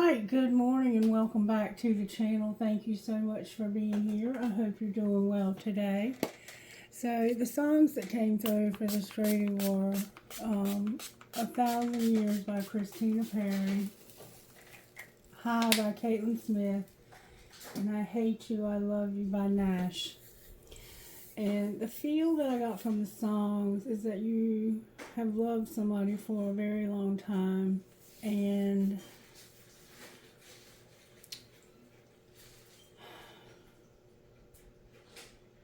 Alright, good morning and welcome back to the channel. Thank you so much for being here. I hope you're doing well today. So the songs that came through for this reading were 1,000 Years by Christina Perry, Hi by Caitlin Smith, and I Hate You, I Love You by Nash. And the feel that I got from the songs is that you have loved somebody for a very long time, and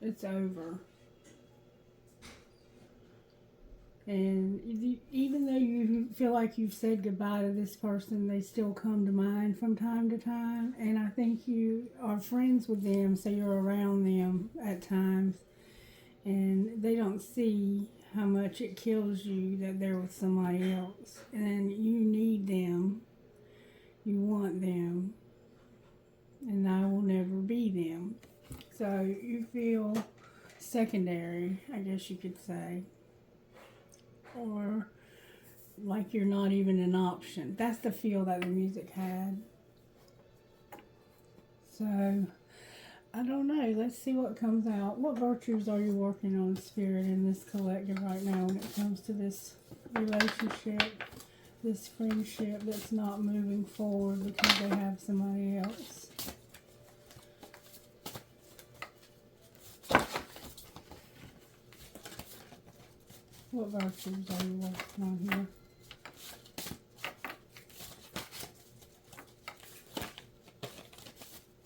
it's over. And even though you feel like you've said goodbye to this person, they still come to mind from time to time. And I think you are friends with them, so you're around them at times. And they don't see how much it kills you that they're with somebody else. And you need them. You want them. And I will never be them. So you feel secondary, I guess you could say. Or like you're not even an option. That's the feel that the music had. So, I don't know. Let's see what comes out. What virtues are you working on, Spirit, in this collective right now when it comes to this relationship, this friendship that's not moving forward because they have somebody else? What virtues are you working on here?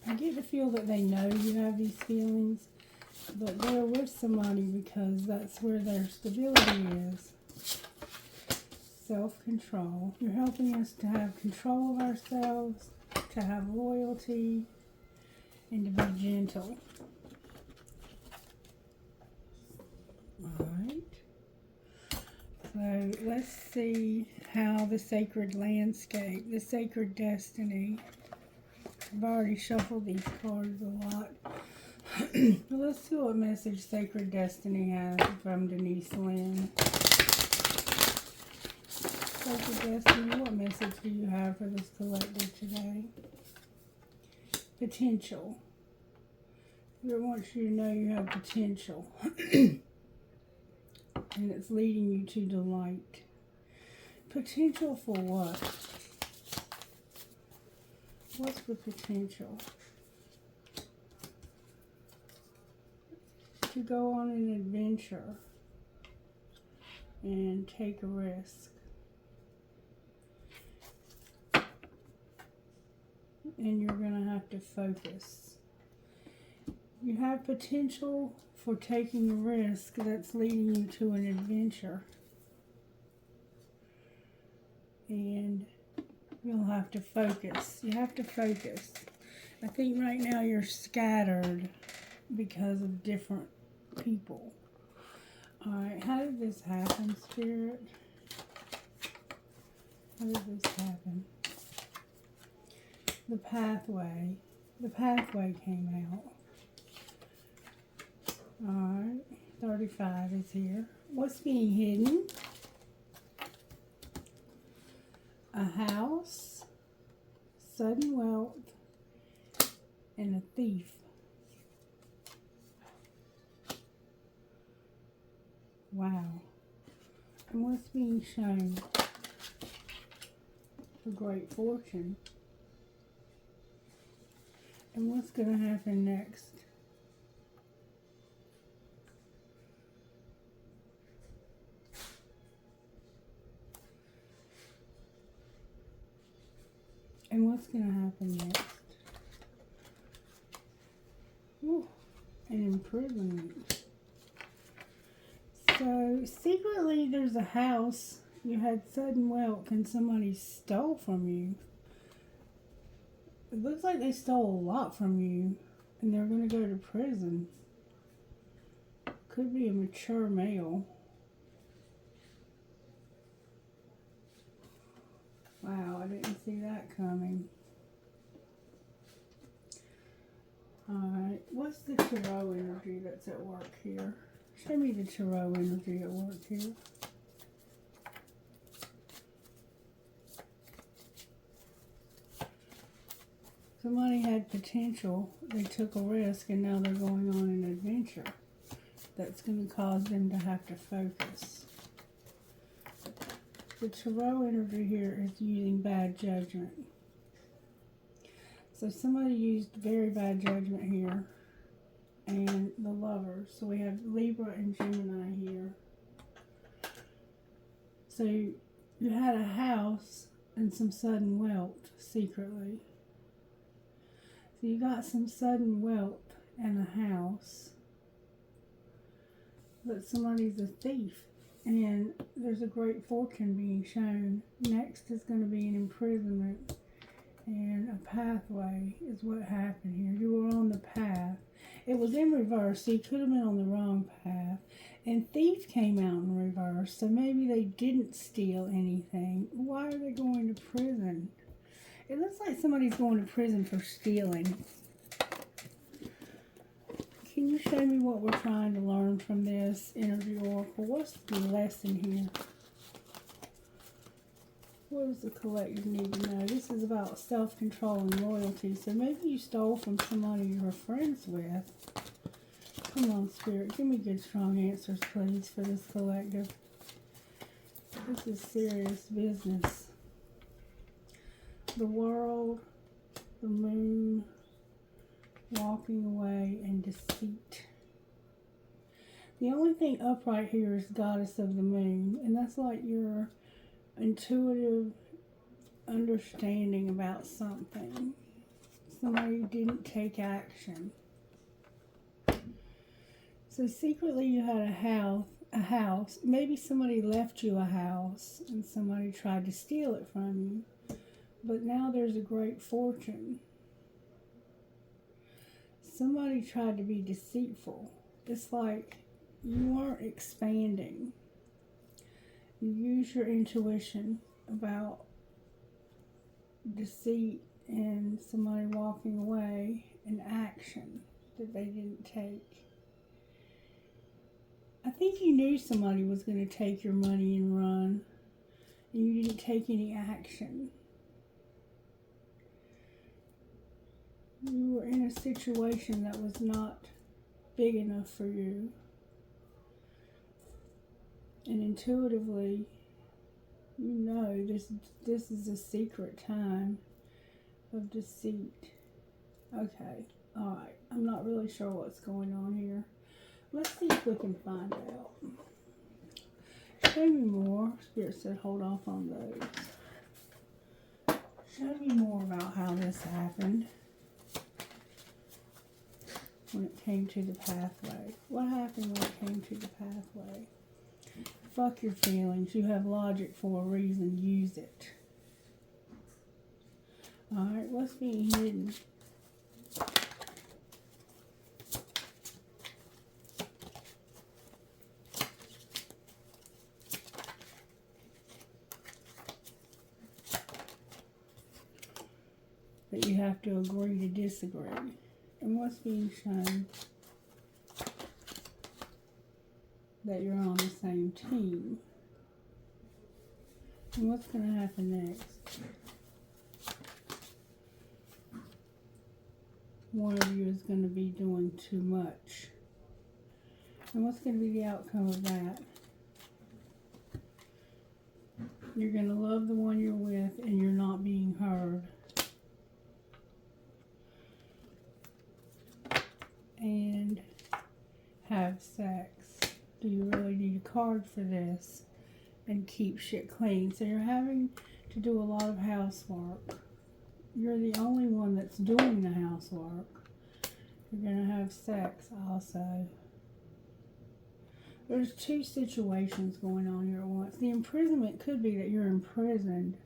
I get the feel that they know you have these feelings, but they're with somebody because that's where their stability is. Self-control. You're helping us to have control of ourselves, to have loyalty, and to be gentle. Alright. So let's see how the sacred landscape, the sacred destiny. I've already shuffled these cards a lot. But let's see what message Sacred Destiny has from Denise Lynn. Sacred Destiny, what message do you have for this collective today? Potential. It wants you to know you have potential. And it's leading you to delight. Potential for what? What's the potential? To go on an adventure and take a risk. And you're going to have to focus. You have potential for taking a risk that's leading you to an adventure. And you'll have to focus. You have to focus. I think right now you're scattered because of different people. Alright, how did this happen, Spirit? How did this happen? The pathway. The pathway came out. Alright, 35 is here. What's being hidden? A house, sudden wealth, and a thief. Wow. And what's being shown? A great fortune. And what's going to happen next? And what's going to happen next? Ooh, an imprisonment. So, secretly there's a house. You had sudden wealth and somebody stole from you. It looks like they stole a lot from you. And they're going to go to prison. Could be a mature male. Wow, I didn't see that coming. Alright, what's the tarot energy that's at work here? Show me the tarot energy at work here. Somebody had potential, they took a risk, and now they're going on an adventure that's going to cause them to have to focus. The tarot energy here is using bad judgment. So somebody used very bad judgment here. And the Lovers. So we have Libra and Gemini here. So you had a house and some sudden wealth secretly. So you got some sudden wealth and a house. But somebody's a thief. And there's a great fortune being shown. Next is going to be an imprisonment. And a pathway is what happened here. You were on the path. It was in reverse, so you could have been on the wrong path. And thief came out in reverse, so maybe they didn't steal anything. Why are they going to prison? It looks like somebody's going to prison for stealing. Can you show me what we're trying to learn from this energy oracle? What's the lesson here? What does the collective need to know? This is about self-control and loyalty. So maybe you stole from somebody you were friends with. Come on, Spirit. Give me good, strong answers, please, for this collective. This is serious business. The World, the Moon, walking away, and deceit. The only thing upright here is Goddess of the Moon. And that's like your intuitive understanding about something. Somebody didn't take action. So secretly you had a house. Maybe somebody left you a house and somebody tried to steal it from you. But now there's a great fortune. Somebody tried to be deceitful. It's like you weren't expanding. You use your intuition about deceit and somebody walking away and action that they didn't take. I think you knew somebody was going to take your money and run, and you didn't take any action. You were in a situation that was not big enough for you. And intuitively, you know this is a secret time of deceit. Okay, alright. I'm not really sure what's going on here. Let's see if we can find out. Show me more. Spirit said hold off on those. Show me more about how this happened. When it came to the pathway. What happened when it came to the pathway? Fuck your feelings. You have logic for a reason. Use it. Alright, what's being hidden? That you have to agree to disagree. And what's being shown? That you're on the same team. And what's going to happen next? One of you is going to be doing too much. And what's going to be the outcome of that? You're going to love the one you're with and you're not being heard. And have sex. Do you really need a card for this? And keep shit clean. So you're having to do a lot of housework. You're the only one that's doing the housework. You're going to have sex also. There's two situations going on here at once. The imprisonment could be that you're imprisoned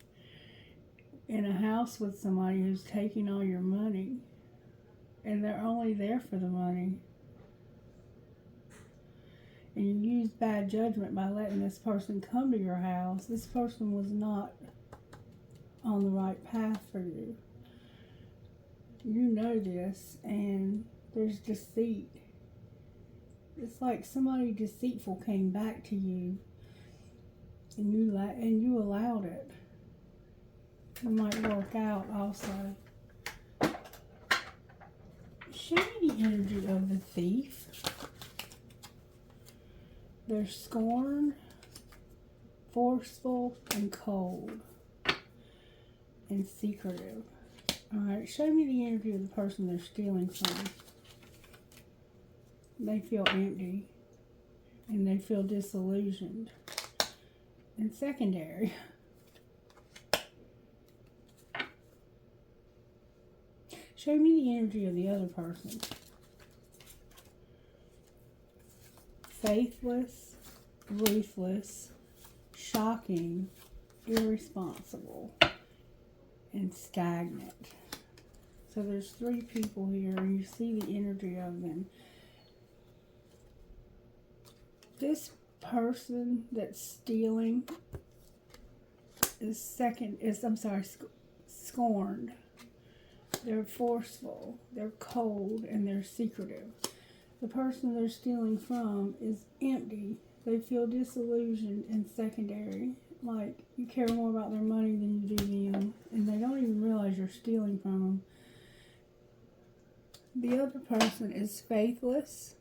in a house with somebody who's taking all your money. And they're only there for the money. And you use bad judgment by letting this person come to your house. This person was not on the right path for you. You know this, and there's deceit. It's like somebody deceitful came back to you, and you allowed it. It might work out also. Show me the energy of the thief. They're scorned, forceful, and cold, and secretive. Alright, show me the energy of the person they're stealing from. They feel empty, and they feel disillusioned. And secondary. Show me the energy of the other person. Faithless, ruthless, shocking, irresponsible, and stagnant. So there's 3 people here, and you see the energy of them. This person that's stealing is scorned. They're forceful, they're cold, and they're secretive. The person they're stealing from is empty. They feel disillusioned and secondary. Like, you care more about their money than you do them. And they don't even realize you're stealing from them. The other person is faithless,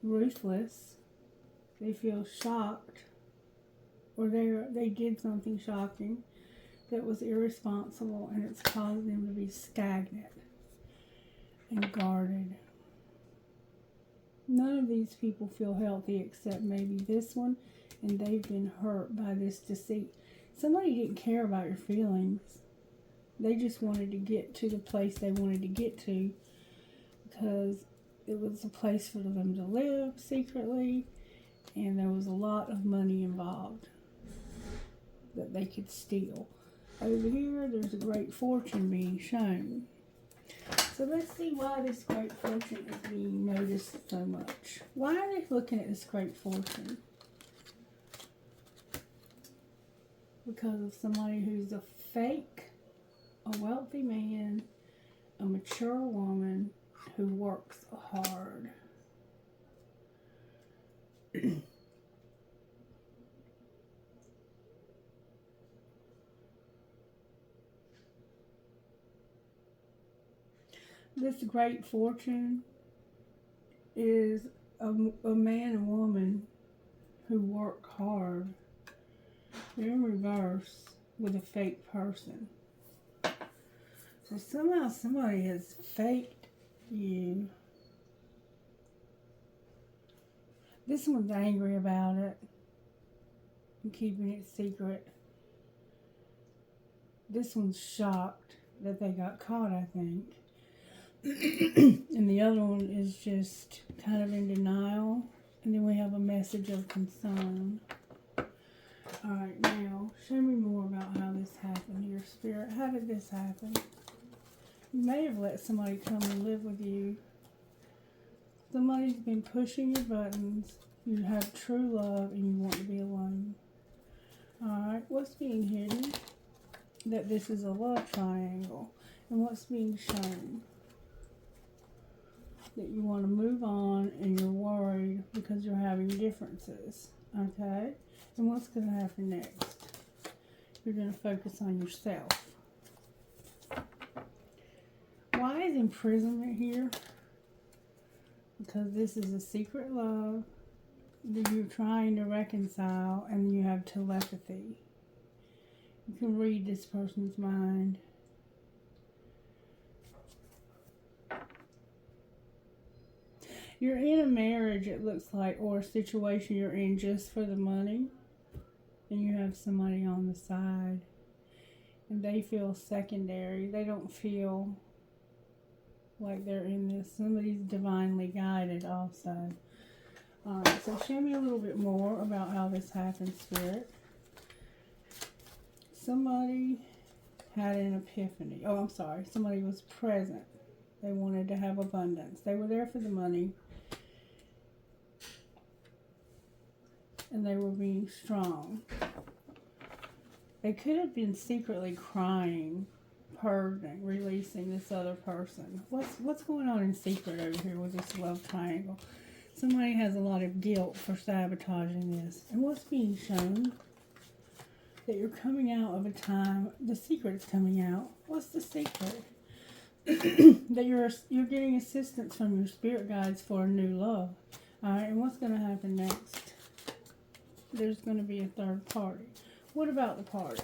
ruthless. They feel shocked. Or they did something shocking that was irresponsible, and it's caused them to be stagnant and guarded. None of these people feel healthy except maybe this one, and they've been hurt by this deceit. Somebody didn't care about your feelings. They just wanted to get to the place they wanted to get to because it was a place for them to live secretly, and there was a lot of money involved that they could steal. Over here, there's a great fortune being shown. So let's see why this great fortune is being noticed so much. Why are they looking at this great fortune? Because of somebody who's a fake, a wealthy man, a mature woman who works hard. This great fortune is a man and woman who work hard. They're in reverse with a fake person. So somehow somebody has faked you. This one's angry about it and keeping it secret. This one's shocked that they got caught, I think. And the other one is just kind of in denial. And then we have a message of concern. Alright, now, show me more about how this happened here, Spirit. How did this happen? You may have let somebody come and live with you. Somebody's been pushing your buttons. You have true love and you want to be alone. Alright, what's being hidden? That this is a love triangle. And what's being shown? That you want to move on and you're worried because you're having differences. Okay? And what's going to happen next? You're going to focus on yourself. Why is imprisonment here? Because this is a secret love that you're trying to reconcile, and you have telepathy. You can read this person's mind. You're in a marriage, it looks like, or a situation you're in just for the money. And you have somebody on the side. And they feel secondary. They don't feel like they're in this. Somebody's divinely guided also. Alright, so show me a little bit more about how this happened, Spirit. Somebody had an epiphany. Oh, I'm sorry. Somebody was present. They wanted to have abundance. They were there for the money. And they were being strong. They could have been secretly crying, purging, releasing this other person. What's going on in secret over here with this love triangle? Somebody has a lot of guilt for sabotaging this. And what's being shown? That you're coming out of a time, the secret's coming out. What's the secret? that you're getting assistance from your spirit guides for a new love. All right, and what's going to happen next? There's going to be a third party. What about the party?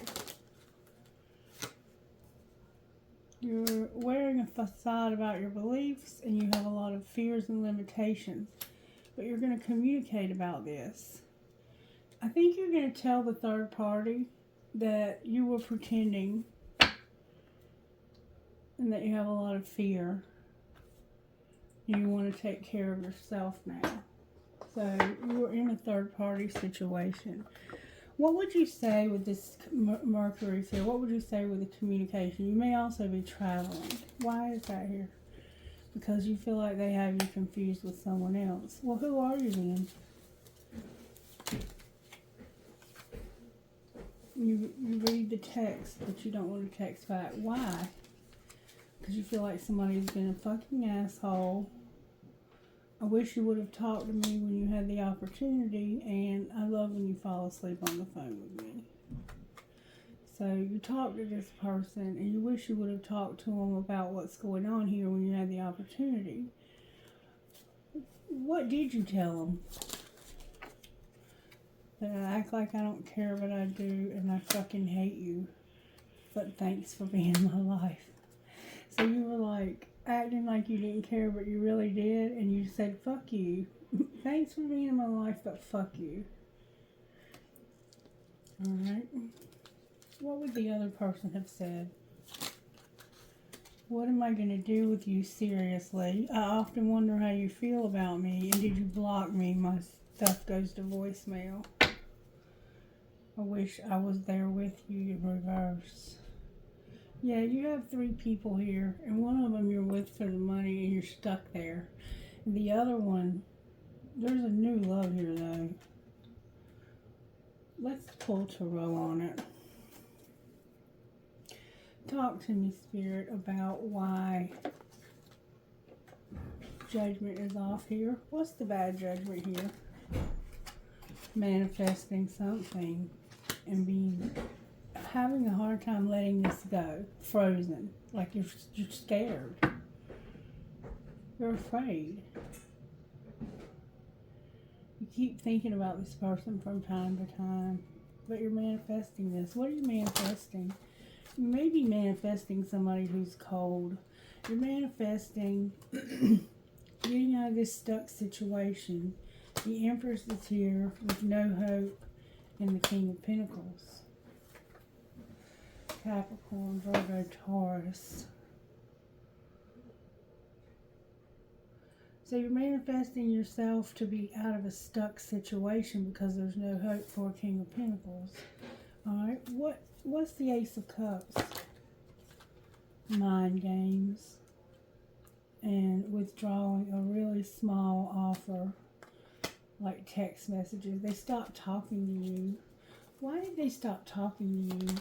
You're wearing a facade about your beliefs, and you have a lot of fears and limitations. But you're going to communicate about this. I think you're going to tell the third party that you were pretending and that you have a lot of fear. You want to take care of yourself now. So you're in a third party situation. What would you say with this Mercury's here? What would you say with the communication? You may also be traveling. Why is that here? Because you feel like they have you confused with someone else. Well, who are you then? You read the text, but you don't want to text back. Why? Because you feel like somebody's been a fucking asshole. I wish you would have talked to me when you had the opportunity, and I love when you fall asleep on the phone with me. So you talk to this person, and you wish you would have talked to them about what's going on here when you had the opportunity. What did you tell them? That I act like I don't care, but I do, and I fucking hate you. But thanks for being in my life. So you were like acting like you didn't care, but you really did, and you said, fuck you. Thanks for being in my life, but fuck you. Alright. What would the other person have said? What am I going to do with you seriously? I often wonder how you feel about me, and did you block me? My stuff goes to voicemail. I wish I was there with you in reverse. Yeah, you have 3 people here, and one of them you're with for the money, and you're stuck there. And the other one, there's a new love here, though. Let's pull tarot on it. Talk to me, Spirit, about why judgment is off here. What's the bad judgment here? Manifesting something and having a hard time letting this go. Frozen. Like you're scared. You're afraid. You keep thinking about this person from time to time, but you're manifesting this. What are you manifesting? You may be manifesting somebody who's cold. You're manifesting getting out of this stuck situation. The Empress is here with no hope, and the King of Pentacles. Capricorn, Virgo, Taurus. So you're manifesting yourself to be out of a stuck situation because there's no hope for a King of Pentacles. Alright, what's the Ace of Cups? Mind games. And withdrawing a really small offer. Like text messages. They stopped talking to you. Why did they stop talking to you?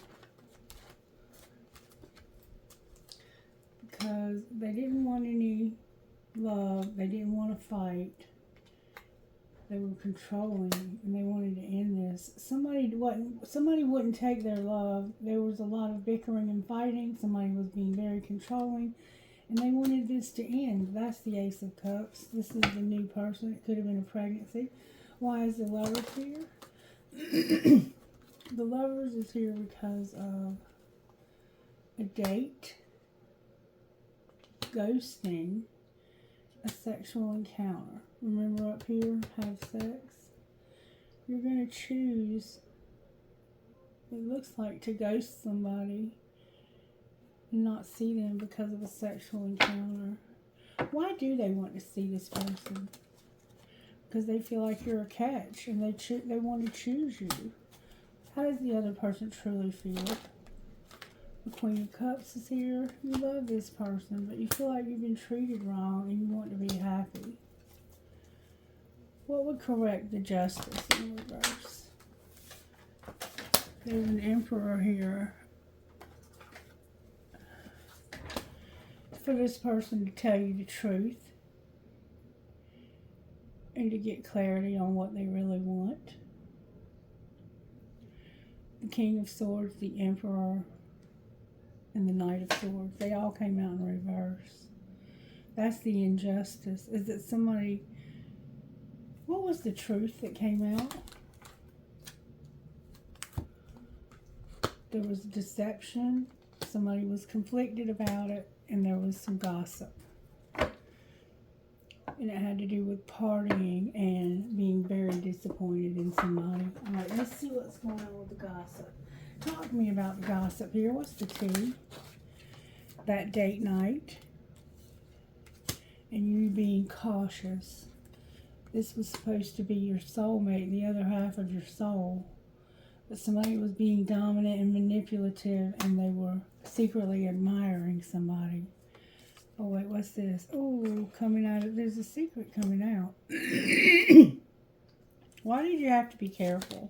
Because they didn't want any love. They didn't want to fight. They were controlling, and they wanted to end this. Somebody wouldn't take their love. There was a lot of bickering and fighting. Somebody was being very controlling, and they wanted this to end. That's the Ace of Cups. This is the new person. It could have been a pregnancy. Why is the Lovers here? The Lovers is here because of a date, ghosting, a sexual encounter. Remember up here, have sex. You're going to choose, it looks like, to ghost somebody and not see them because of a sexual encounter. Why do they want to see this person? Because they feel like you're a catch and they want to choose you. How does the other person truly feel? The Queen of Cups is here. You love this person, but you feel like you've been treated wrong and you want to be happy. What would correct the Justice in reverse? There's an Emperor here. For this person to tell you the truth and to get clarity on what they really want. The King of Swords, the Emperor, and the Knight of Swords. They all came out in reverse. That's the injustice. Is that somebody... What was the truth that came out? There was deception. Somebody was conflicted about it. And there was some gossip. And it had to do with partying and being very disappointed in somebody. All right, let's see what's going on with the gossip. Talk to me about the gossip here. What's the tea? That date night. And you being cautious. This was supposed to be your soulmate, the other half of your soul. But somebody was being dominant and manipulative, and they were secretly admiring somebody. Oh, wait, what's this? Oh, coming out of... There's a secret coming out. Why did you have to be careful?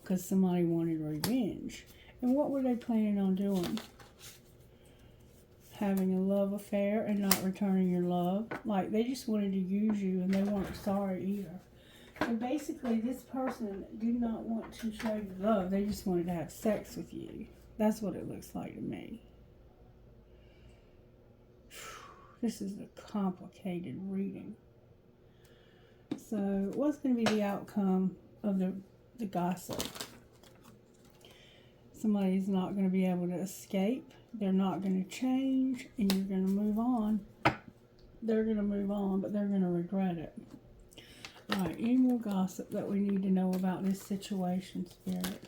Because somebody wanted revenge. And what were they planning on doing? Having a love affair and not returning your love. Like, they just wanted to use you, and they weren't sorry either. And basically, this person did not want to show you love. They just wanted to have sex with you. That's what it looks like to me. This is a complicated reading. So, what's going to be the outcome of the gossip? Somebody's not going to be able to escape. They're not going to change, and you're going to move on. They're going to move on, but they're going to regret it. All right, any more gossip that we need to know about this situation, Spirit?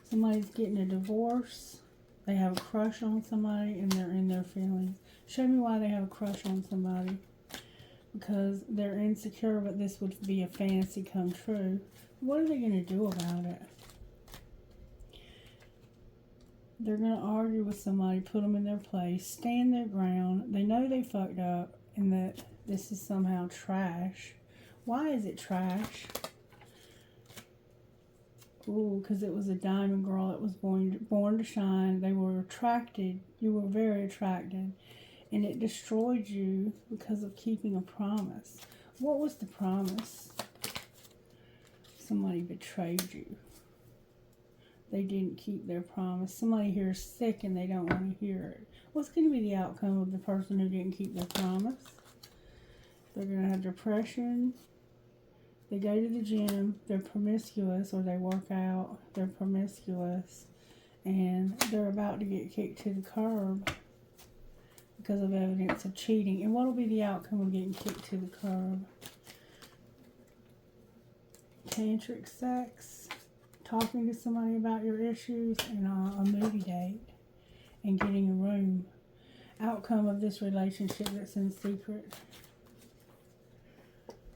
Somebody's getting a divorce. They have a crush on somebody, and they're in their feelings. Show me why they have a crush on somebody. Because they're insecure, but this would be a fantasy come true. What are they going to do about it? They're going to argue with somebody, put them in their place, stand their ground. They know they fucked up and that this is somehow trash. Why is it trash? Ooh, because it was a diamond girl that was born to shine. They were attracted. You were very attracted. And it destroyed you because of keeping a promise. What was the promise? Somebody betrayed you. They didn't keep their promise. Somebody here is sick and they don't want to hear it. What's going to be the outcome of the person who didn't keep their promise? They're going to have depression. They go to the gym. They're promiscuous, or they work out. They're promiscuous. And they're about to get kicked to the curb because of evidence of cheating. And what will be the outcome of getting kicked to the curb? Tantric sex. Talking to somebody about your issues, and a movie date, and getting a room. Outcome of this relationship that's in secret.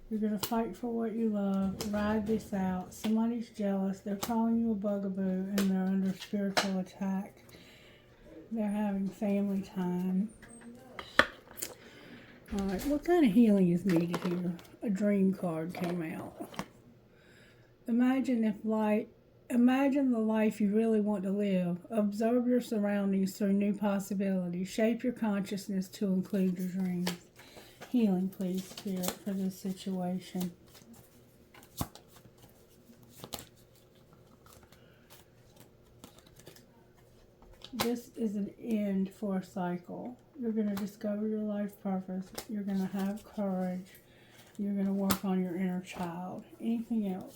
You're going to fight for what you love. Ride this out. Somebody's jealous. They're calling you a bugaboo, and they're under spiritual attack. They're having family time. Alright, what kind of healing is needed here? A dream card came out. Imagine the life you really want to live. Observe your surroundings through new possibilities. Shape your consciousness to include your dreams. Healing, please, Spirit, for this situation. This is an end for a cycle. You're going to discover your life purpose. You're going to have courage. You're going to work on your inner child. Anything else?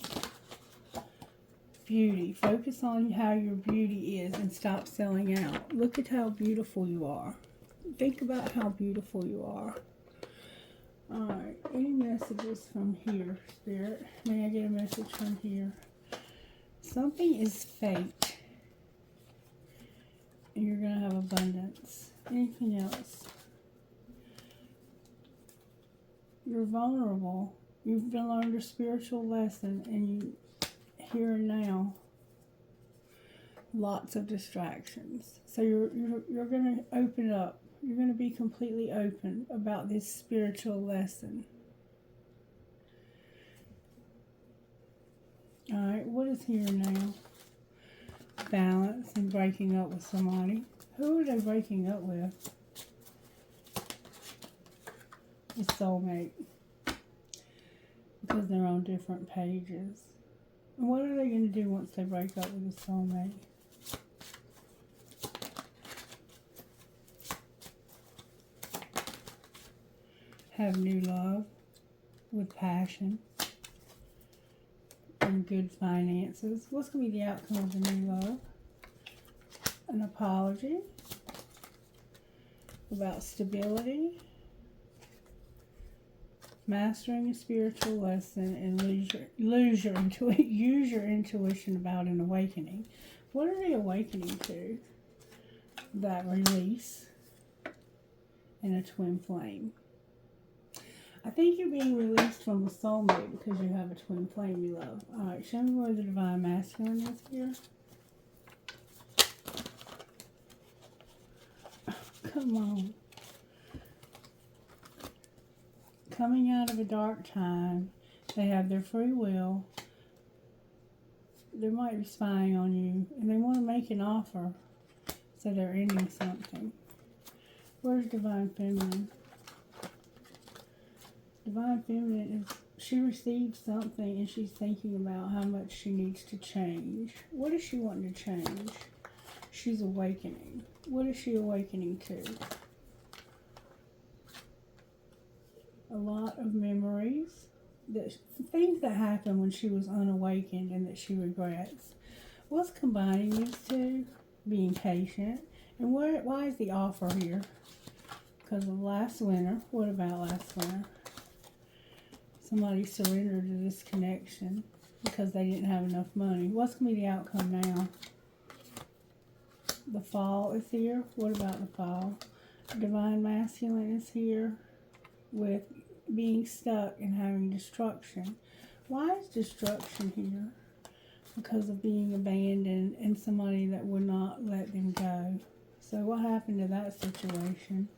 Beauty. Focus on how your beauty is and stop selling out. Look at how beautiful you are. Think about how beautiful you are. Alright, any messages from here, Spirit? May I get a message from here? Something is fate. And you're going to have abundance. Anything else? You're vulnerable. You've been learned a spiritual lesson, and you here and now, lots of distractions. So you're going to open up. You're going to be completely open about this spiritual lesson. All right, what is here now? Balance and breaking up with somebody. Who are they breaking up with? The soulmate. Because they're on different pages. And what are they going to do once they break up with the soulmate? have new love with passion and good finances. What's going to be the outcome of the new love? An apology about stability, mastering a spiritual lesson, and use your intuition about an awakening. What are they awakening to? That release and a twin flame. I think you're being released from a soulmate because you have a twin flame you love. Alright, show me where the divine masculine is here. Come on. Coming out of a dark time, they have their free will. They might be spying on you, and they want to make an offer, so they're ending something. Where's Divine Feminine? Divine Feminine is, she received something and she's thinking about how much she needs to change. What is she wanting to change? She's awakening. What is she awakening to? A lot of memories, things that happened when she was unawakened and that she regrets. What's combining these two? Being patient. And why is the offer here? Because of last winter. What about last winter? Somebody surrendered to this connection because they didn't have enough money. What's going to be the outcome now? The fall is here. What about the fall? Divine Masculine is here with being stuck and having destruction. Why is destruction here? Because of being abandoned and somebody that would not let them go. So what happened to that situation?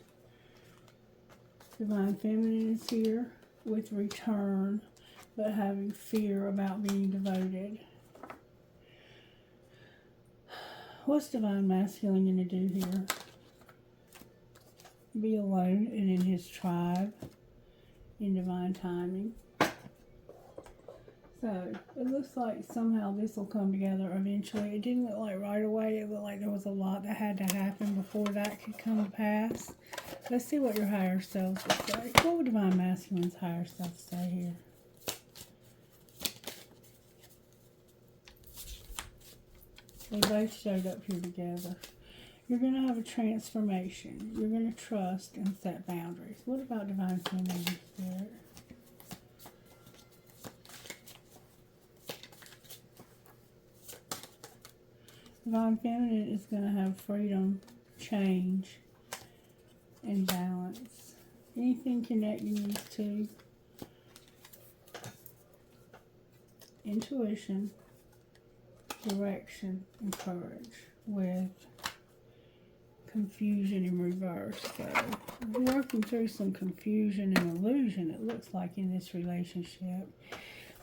Divine Feminine is here with return, but having fear about being devoted. What's Divine Masculine going to do here? Be alone and in his tribe in divine timing. So, it looks like somehow this will come together eventually. It didn't look like right away. It looked like there was a lot that had to happen before that could come to pass. Let's see what your higher selves will say. What would Divine Masculine's higher self say here? They both showed up here together. You're going to have a transformation. You're going to trust and set boundaries. What about Divine Feminine Spirit? Divine Feminine is going to have freedom, change, and balance. Anything connecting these two? Intuition, direction, and courage with confusion in reverse. So, working through some confusion and illusion, it looks like, in this relationship.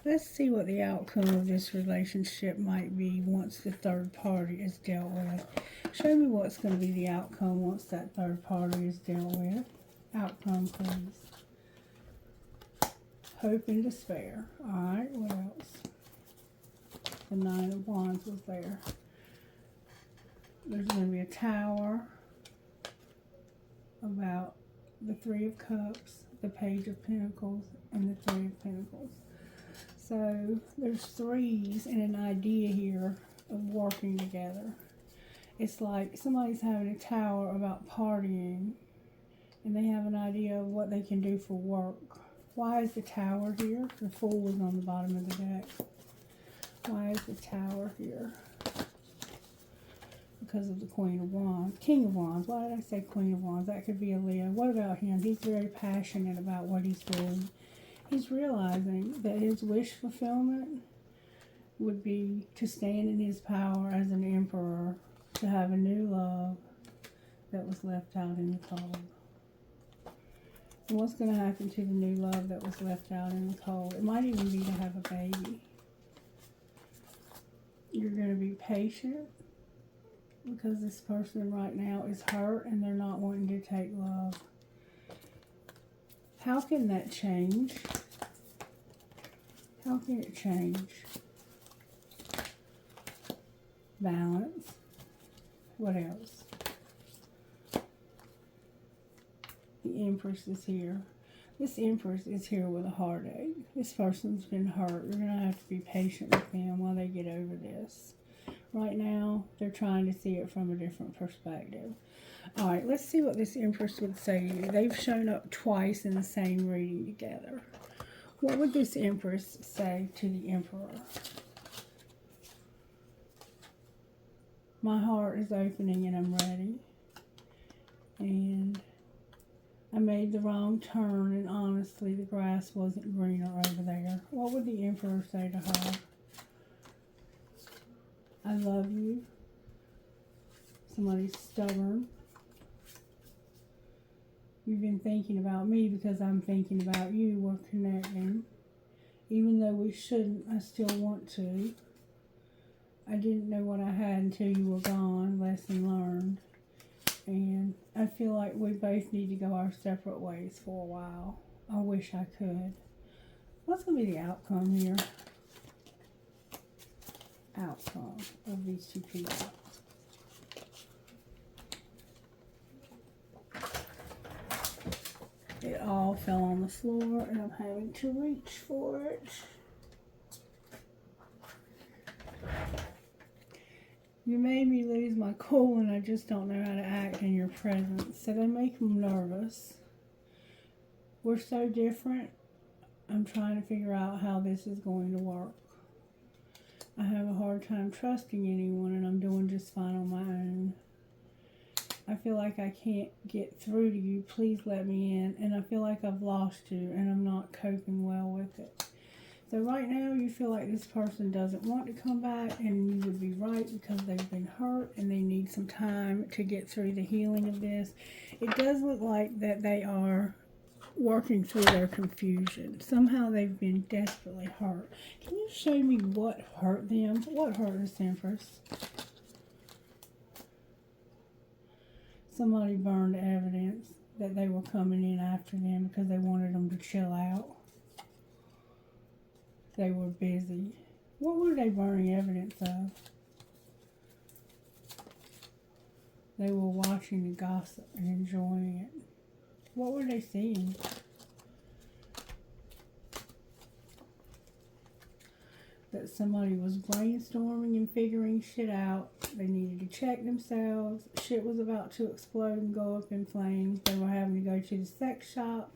Let's see what the outcome of this relationship might be once the third party is dealt with. Show me what's going to be the outcome once that third party is dealt with. Outcome, please. Hope and despair. Alright, what else? The Nine of Wands was there. There's going to be a Tower. About the Three of Cups, the Page of Pentacles, and the Three of Pentacles. So, there's threes and an idea here of working together. It's like somebody's having a tower about partying, and they have an idea of what they can do for work. Why is the Tower here? The Fool is on the bottom of the deck. Why is the Tower here? Because of the Queen of Wands. King of Wands. Why did I say Queen of Wands? That could be a Leo. What about him? He's very passionate about what he's doing. He's realizing that his wish fulfillment would be to stand in his power as an emperor, to have a new love that was left out in the cold. And what's going to happen to the new love that was left out in the cold? It might even be to have a baby. You're going to be patient because this person right now is hurt and they're not wanting to take love. How can that change? How can it change? Balance. What else? The Empress is here. This Empress is here with a heartache. This person's been hurt. You're going to have to be patient with them while they get over this. Right now, they're trying to see it from a different perspective. All right, let's see what this Empress would say to you. They've shown up twice in the same reading together. What would this Empress say to the Emperor? My heart is opening and I'm ready. And I made the wrong turn, and honestly, the grass wasn't greener over there. What would the Emperor say to her? I love you. Somebody's stubborn. You've been thinking about me because I'm thinking about you. We're connecting. Even though we shouldn't, I still want to. I didn't know what I had until you were gone. Lesson learned. And I feel like we both need to go our separate ways for a while. I wish I could. What's going to be the outcome here? Outcome of these two people. It all fell on the floor and I'm having to reach for it. You made me lose my cool and I just don't know how to act in your presence. So they make them nervous. We're so different. I'm trying to figure out how this is going to work. I have a hard time trusting anyone and I'm doing just fine on my own. I feel like I can't get through to you. Please let me in. And I feel like I've lost you and I'm not coping well with it. So right now you feel like this person doesn't want to come back, and you would be right because they've been hurt and they need some time to get through the healing of this. It does look like that they are working through their confusion. Somehow they've been desperately hurt. Can you show me what hurt them? What hurt this Empress? Somebody burned evidence that they were coming in after them because they wanted them to chill out. They were busy. What were they burning evidence of? They were watching the gossip and enjoying it. What were they seeing? That somebody was brainstorming and figuring shit out. They needed to check themselves. Shit was about to explode and go up in flames. They were having to go to the sex shop.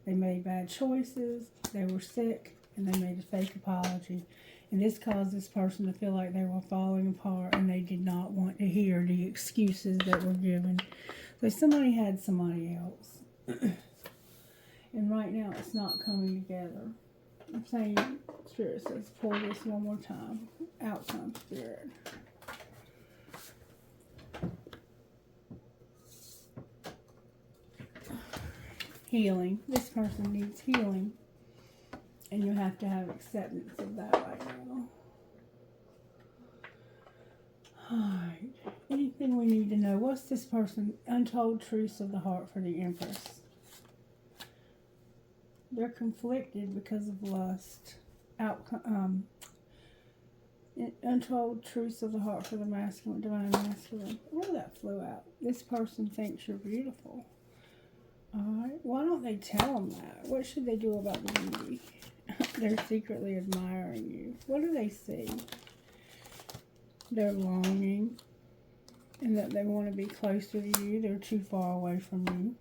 They made bad choices. They were sick. And they made a fake apology. And this caused this person to feel like they were falling apart and they did not want to hear the excuses that were given. So somebody had somebody else. And right now it's not coming together. I'm saying, Spirit says, pull this one more time. Outcome, Spirit. Healing. This person needs healing. And you have to have acceptance of that right now. Alright. Anything we need to know? What's this person? Untold truths of the heart for the Empress. They're conflicted because of lust. Untold truths of the heart for the masculine, divine masculine. Oh, that flew out. This person thinks you're beautiful. Alright. Why don't they tell them that? What should they do about the beauty? They're secretly admiring you. What do they see? They're longing. And that they want to be closer to you. They're too far away from you.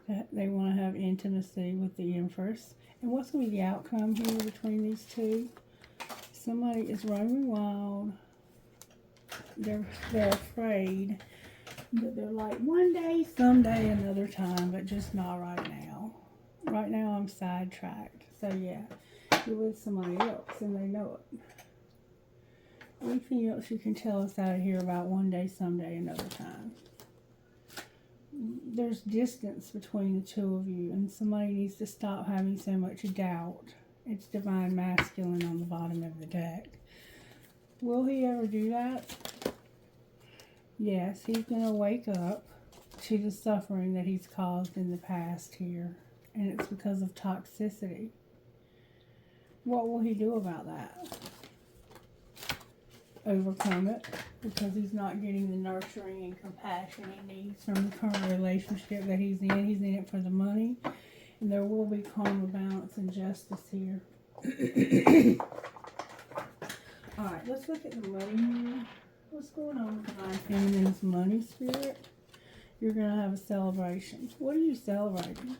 That they want to have intimacy with the Empress. And what's going to be the outcome here between these two? Somebody is roaming wild. They're afraid. But they're like, one day, someday, another time. But just not right now. Right now I'm sidetracked. So yeah, you're with somebody else and they know it. Anything else you can tell us out of here about one day, someday, another time? There's distance between the two of you and somebody needs to stop having so much doubt. It's divine masculine on the bottom of the deck. Will he ever do that? Yes, he's going to wake up to the suffering that he's caused in the past here. And it's because of toxicity. What will he do about that? Overcome it, because he's not getting the nurturing and compassion he needs from the current relationship that he's in. He's in it for the money, And there will be karma, balance, and justice here. Alright, let's look at the money here. What's going on with Divine Feminine's money spirit? You're going to have a celebration. What are you celebrating?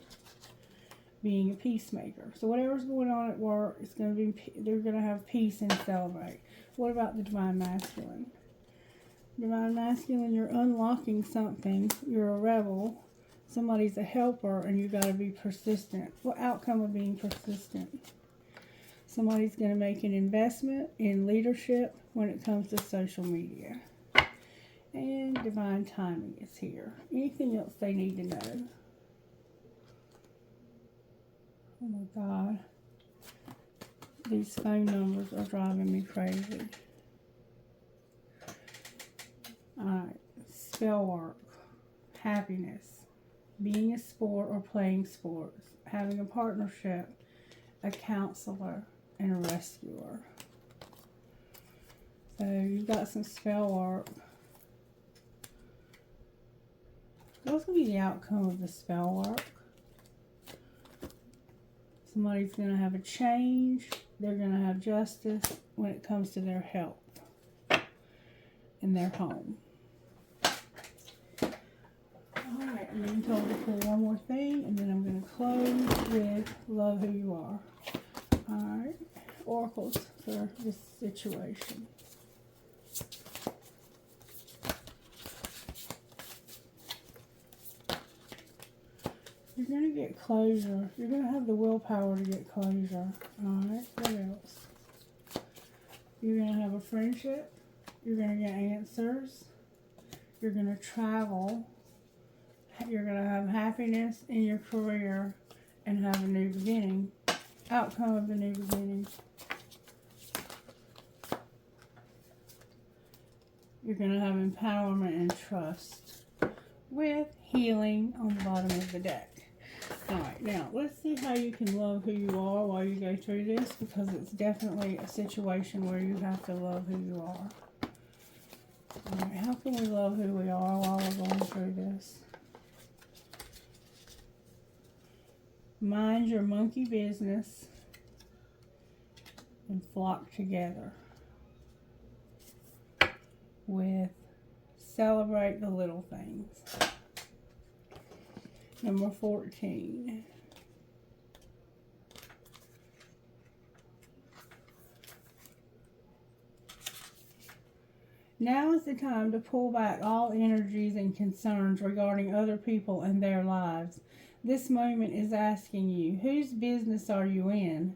Being a peacemaker. So whatever's going on at work, it's going to be, they're going to have peace and celebrate. What about the Divine Masculine? Divine Masculine, you're unlocking something. You're a rebel. Somebody's a helper, and you got to be persistent. What outcome of being persistent? Somebody's going to make an investment in leadership when it comes to social media. And divine timing is here. Anything else they need to know? Oh my God. These phone numbers are driving me crazy. Alright. Spell work. Happiness. Being a sport or playing sports. Having a partnership. A counselor. And a rescuer. So you've got some spell work. What's going to be the outcome of the spell work? Somebody's going to have a change. They're going to have justice when it comes to their health in their home. Alright, I'm being told to pull one more thing, and then I'm going to close with Love Who You Are. Alright, oracles for this situation. You're going to get closure. You're going to have the willpower to get closure. Alright, what else? You're going to have a friendship. You're going to get answers. You're going to travel. You're going to have happiness in your career and have a new beginning. Outcome of the new beginning. You're going to have empowerment and trust with healing on the bottom of the deck. Alright, now let's see how you can love who you are while you go through this, because it's definitely a situation where you have to love who you are. Alright, how can we love who we are while we're going through this? Mind your monkey business and flock together with celebrate the little things. Number 14. Now is the time to pull back all energies and concerns regarding other people and their lives. This moment is asking you, whose business are you in?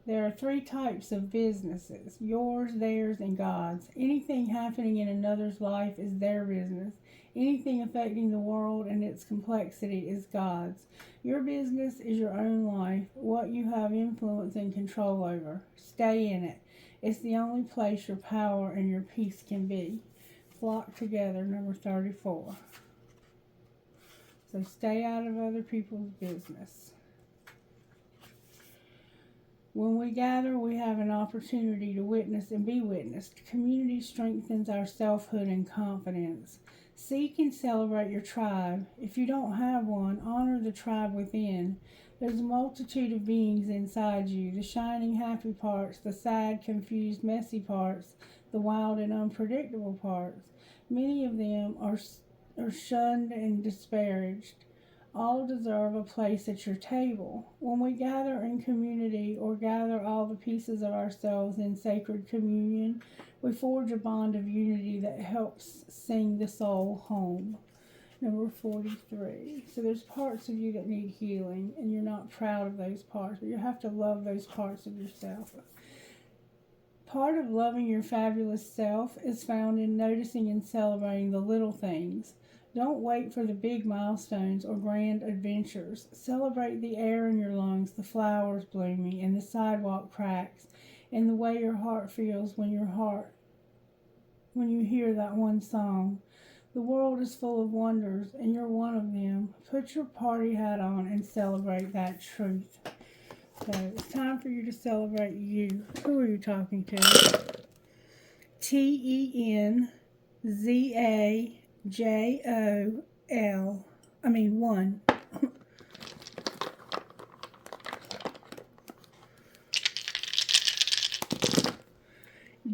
There are 3 types of businesses, yours, theirs, and God's. Anything happening in another's life is their business. Anything affecting the world and its complexity is God's. Your business is your own life, what you have influence and control over. Stay in it. It's the only place your power and your peace can be. Flock together, number 34. So stay out of other people's business. When we gather, we have an opportunity to witness and be witnessed. Community strengthens our selfhood and confidence. Seek and celebrate your tribe. If you don't have one, honor the tribe within. There's a multitude of beings inside you, the shining, happy parts, the sad, confused, messy parts, the wild and unpredictable parts. Many of them are shunned and disparaged. All deserve a place at your table. When we gather in community or gather all the pieces of ourselves in sacred communion, we forge a bond of unity that helps sing the soul home. Number 43. So there's parts of you that need healing, and you're not proud of those parts, but you have to love those parts of yourself. Part of loving your fabulous self is found in noticing and celebrating the little things. Don't wait for the big milestones or grand adventures. Celebrate the air in your lungs, the flowers blooming, and the sidewalk cracks, and the way your heart feels when you hear that one song. The world is full of wonders, and you're one of them. Put your party hat on and celebrate that truth. So it's time for you to celebrate you. Who are you talking to? TENZAJOL. 1.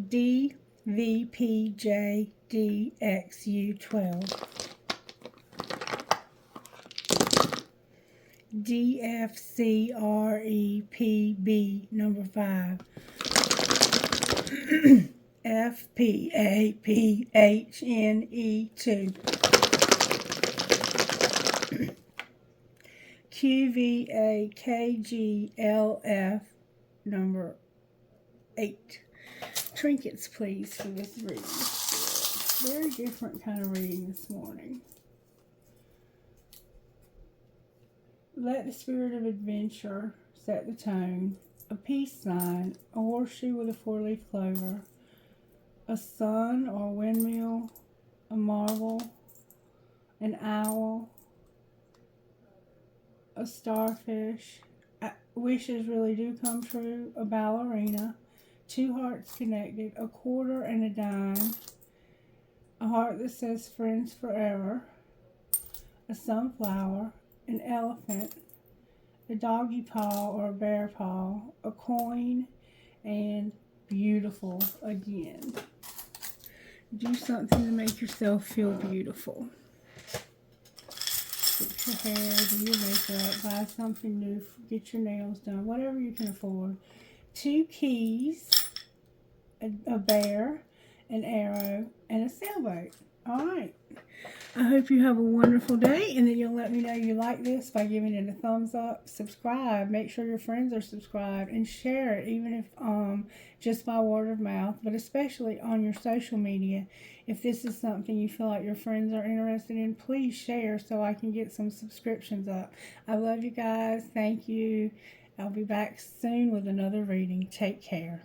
DVPJDXU12. DFCREPB number 5. FPAPHNE2. QVAKGLF number 8. Trinkets, please, for this reading. Very different kind of reading this morning. Let the spirit of adventure set the tone. A peace sign, a horseshoe with a 4-leaf clover, a sun or a windmill, a marble, an owl, a starfish, wishes really do come true, a ballerina, 2 hearts connected, a quarter and a dime, a heart that says friends forever, a sunflower, an elephant, a doggy paw or a bear paw, a coin, and beautiful again. Do something to make yourself feel beautiful. Fix your hair, do your makeup, buy something new, get your nails done, whatever you can afford. 2 keys, a bear, an arrow, and a sailboat. All right. I hope you have a wonderful day, and that you'll let me know you like this by giving it a thumbs up, subscribe, make sure your friends are subscribed, and share it, even if just by word of mouth, but especially on your social media. If this is something you feel like your friends are interested in, please share so I can get some subscriptions up. I love you guys. Thank you. I'll be back soon with another reading. Take care.